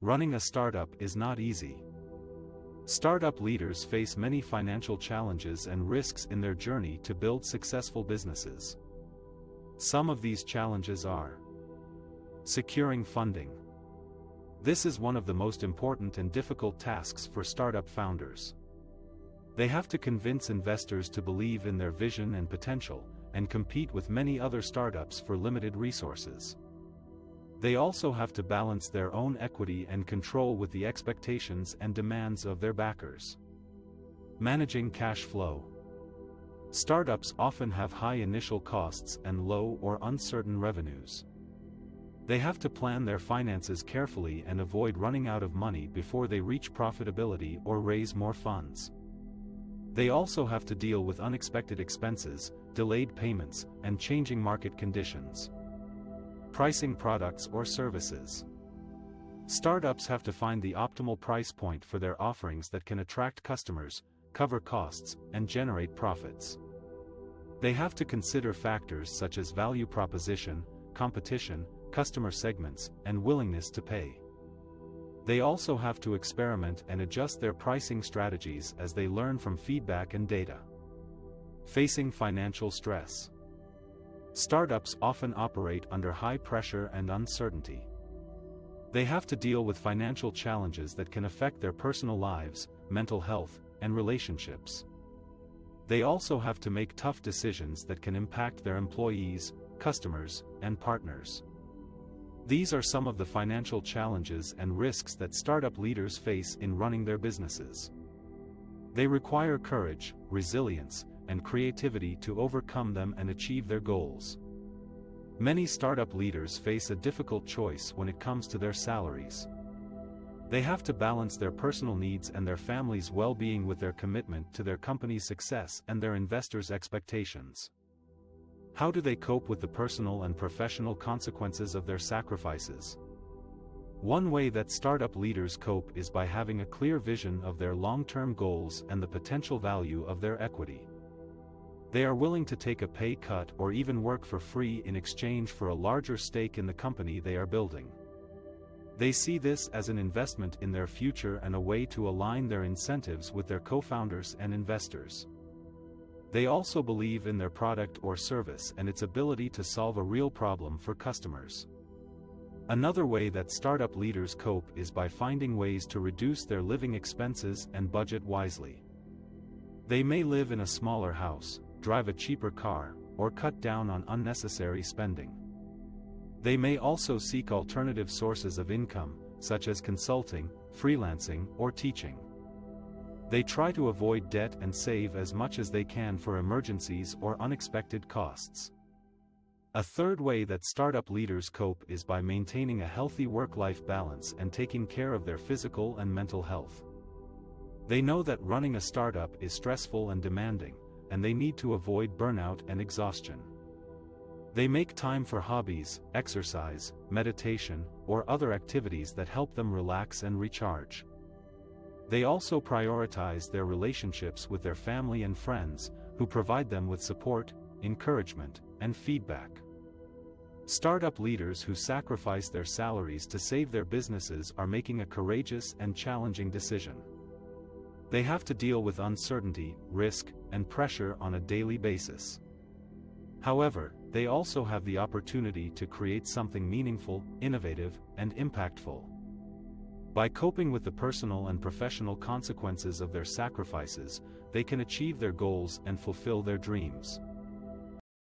Running a startup is not easy. Startup leaders face many financial challenges and risks in their journey to build successful businesses. Some of these challenges are: securing funding. This is one of the most important and difficult tasks for startup founders. They have to convince investors to believe in their vision and potential, and compete with many other startups for limited resources. They also have to balance their own equity and control with the expectations and demands of their backers. Managing cash flow. Startups often have high initial costs and low or uncertain revenues. They have to plan their finances carefully and avoid running out of money before they reach profitability or raise more funds. They also have to deal with unexpected expenses, delayed payments, and changing market conditions. Pricing products or services. Startups have to find the optimal price point for their offerings that can attract customers, cover costs, and generate profits. They have to consider factors such as value proposition, competition, customer segments, and willingness to pay. They also have to experiment and adjust their pricing strategies as they learn from feedback and data. Facing financial stress. Startups often operate under high pressure and uncertainty. They have to deal with financial challenges that can affect their personal lives, mental health, and relationships. They also have to make tough decisions that can impact their employees, customers, and partners. These are some of the financial challenges and risks that startup leaders face in running their businesses. They require courage, resilience, and creativity to overcome them and achieve their goals. Many startup leaders face a difficult choice when it comes to their salaries. They have to balance their personal needs and their family's well-being with their commitment to their company's success and their investors' expectations. How do they cope with the personal and professional consequences of their sacrifices? One way that startup leaders cope is by having a clear vision of their long-term goals and the potential value of their equity. They are willing to take a pay cut or even work for free in exchange for a larger stake in the company they are building. They see this as an investment in their future and a way to align their incentives with their co-founders and investors. They also believe in their product or service and its ability to solve a real problem for customers. Another way that startup leaders cope is by finding ways to reduce their living expenses and budget wisely. They may live in a smaller house, drive a cheaper car, or cut down on unnecessary spending. They may also seek alternative sources of income, such as consulting, freelancing, or teaching. They try to avoid debt and save as much as they can for emergencies or unexpected costs. A third way that startup leaders cope is by maintaining a healthy work-life balance and taking care of their physical and mental health. They know that running a startup is stressful and demanding, and they need to avoid burnout and exhaustion. They make time for hobbies, exercise, meditation, or other activities that help them relax and recharge. They also prioritize their relationships with their family and friends, who provide them with support, encouragement, and feedback. Startup leaders who sacrifice their salaries to save their businesses are making a courageous and challenging decision. They have to deal with uncertainty, risk, and pressure on a daily basis. However, they also have the opportunity to create something meaningful, innovative, and impactful. By coping with the personal and professional consequences of their sacrifices, they can achieve their goals and fulfill their dreams.